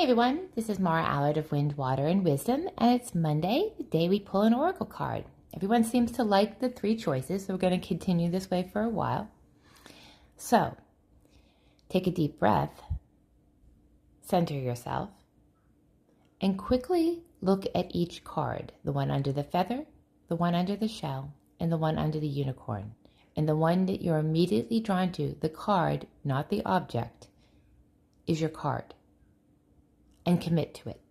everyone, this is Mara Allard of Wind, Water, and Wisdom, and it's Monday, the day we pull an oracle card. Everyone seems to like the three choices, so we're going to continue this way for a while. So, take a deep breath, center yourself, and quickly look at each card, the one under the feather, the one under the shell, and the one under the unicorn. And the one that you're immediately drawn to, the card, not the object, is your card. And commit to it.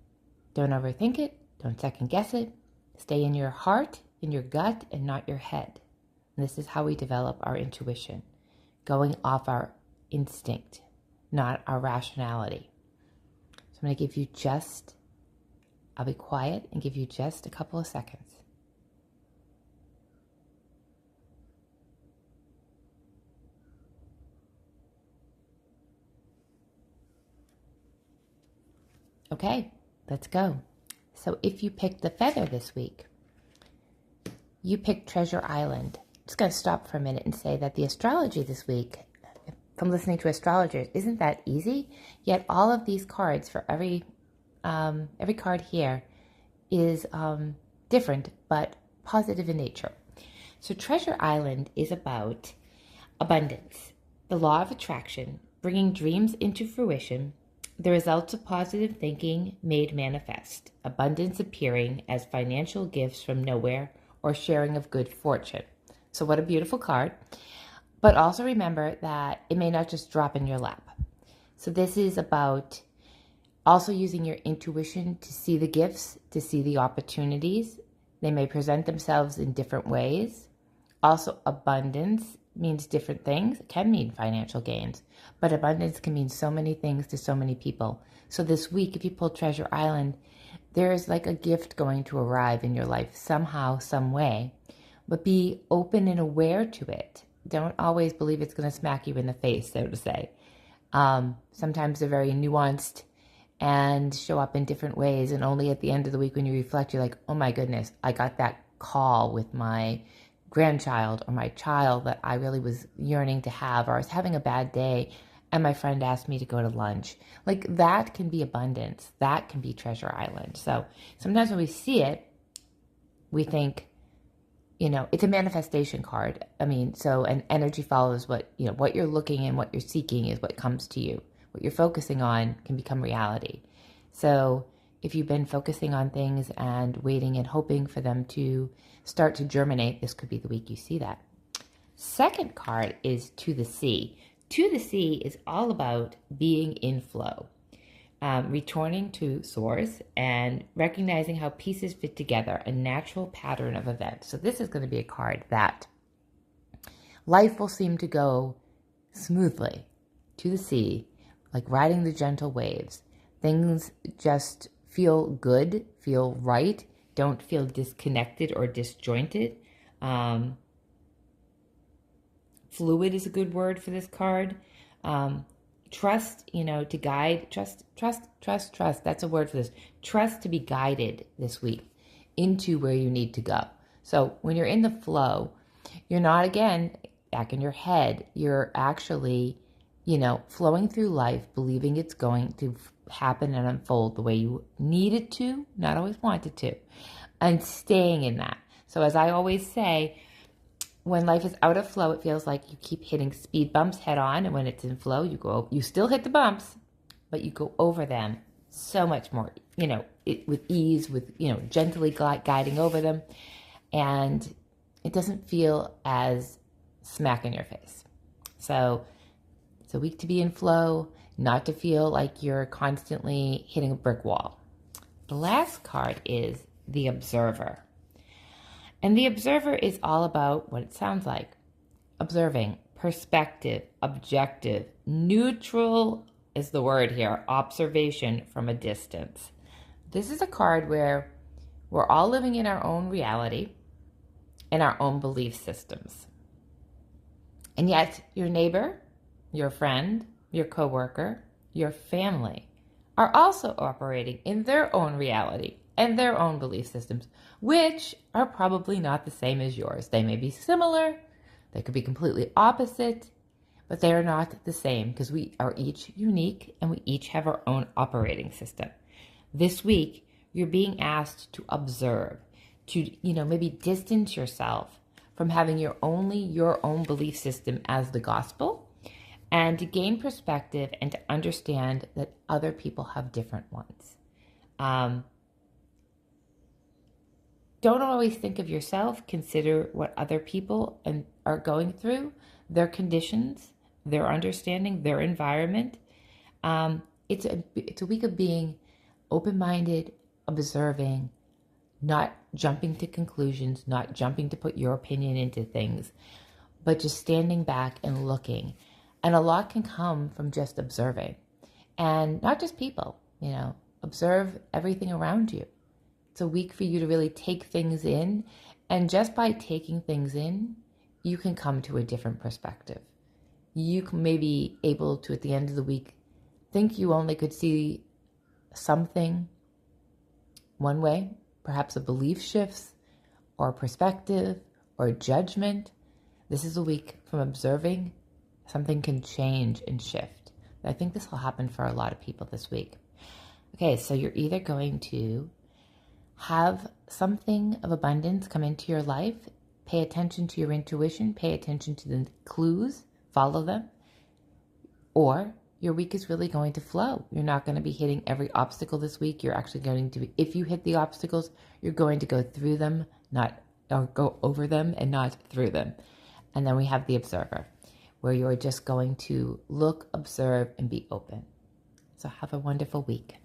Don't overthink it. Don't second guess it. Stay in your heart, in your gut, and not your head. And this is how we develop our intuition, going off our instinct, not our rationality. So I'm going to give you I'll be quiet and give you just a couple of seconds. Okay, let's go. So if you picked the feather this week, you picked Treasure Island. I'm just going to stop for a minute and say that the astrology this week, from listening to astrologers, isn't that easy. Yet all of these cards for every card here is different but positive in nature. So Treasure Island is about abundance, the law of attraction, bringing dreams into fruition, the results of positive thinking made manifest, abundance appearing as financial gifts from nowhere or sharing of good fortune. So what a beautiful card. But also remember that it may not just drop in your lap. So this is about also using your intuition to see the gifts, to see the opportunities. They may present themselves in different ways. Also, abundance means different things. It can mean financial gains, but abundance can mean so many things to so many people. So this week, if you pull Treasure Island, there's like a gift going to arrive in your life somehow, some way, but be open and aware to it. Don't always believe it's going to smack you in the face, so to say. Sometimes they're very nuanced and show up in different ways, and only at the end of the week when you reflect, you're like, oh my goodness, I got that call with my grandchild or my child that I really was yearning to have, or I was having a bad day and my friend asked me to go to lunch. Like that can be abundance. That can be Treasure Island. So sometimes when we see it, we think, it's a manifestation card. So an energy follows what you're looking and what you're seeking is what comes to you. What you're focusing on can become reality. So if you've been focusing on things and waiting and hoping for them to start to germinate, this could be the week you see that. Second card is To the Sea. To the Sea is all about being in flow, returning to source and recognizing how pieces fit together, a natural pattern of events. So this is going to be a card that life will seem to go smoothly to the sea, like riding the gentle waves. Things just feel good, feel right, don't feel disconnected or disjointed. Fluid is a good word for this card. Trust, to guide, trust. That's a word for this. Trust to be guided this week into where you need to go. So when you're in the flow, you're not, again, back in your head. You're actually, flowing through life, believing it's going to happen and unfold the way you need it to, not always want it to, and staying in that. So as I always say, when life is out of flow, it feels like you keep hitting speed bumps head on, and when it's in flow, you still hit the bumps, but you go over them so much more, with ease, with, gently guiding over them, and it doesn't feel as smack in your face. So it's a week to be in flow, not to feel like you're constantly hitting a brick wall. The last card is The Observer. And The Observer is all about what it sounds like. Observing, perspective, objective, neutral is the word here, observation from a distance. This is a card where we're all living in our own reality and our own belief systems. And yet your neighbor, your friend, your coworker, your family are also operating in their own reality and their own belief systems, which are probably not the same as yours. They may be similar, they could be completely opposite, but they are not the same because we are each unique and we each have our own operating system. This week, you're being asked to observe, to, maybe distance yourself from having your own belief system as the gospel, and to gain perspective and to understand that other people have different ones. Don't always think of yourself. Consider what other people are going through, their conditions, their understanding, their environment. It's a week of being open-minded, observing, not jumping to conclusions, not jumping to put your opinion into things, but just standing back and looking. And a lot can come from just observing. And not just people, observe everything around you. It's a week for you to really take things in. And just by taking things in, you can come to a different perspective. You may be able to, at the end of the week, think you only could see something one way, perhaps a belief shifts or a perspective or a judgment. This is a week from observing. Something can change and shift. I think this will happen for a lot of people this week. Okay, so you're either going to have something of abundance come into your life, pay attention to your intuition, pay attention to the clues, follow them, or your week is really going to flow. You're not going to be hitting every obstacle this week. You're actually going to, if you hit the obstacles, you're going to go through them, or go over them and not through them. And then we have the observer, where you're just going to look, observe, and be open. So have a wonderful week.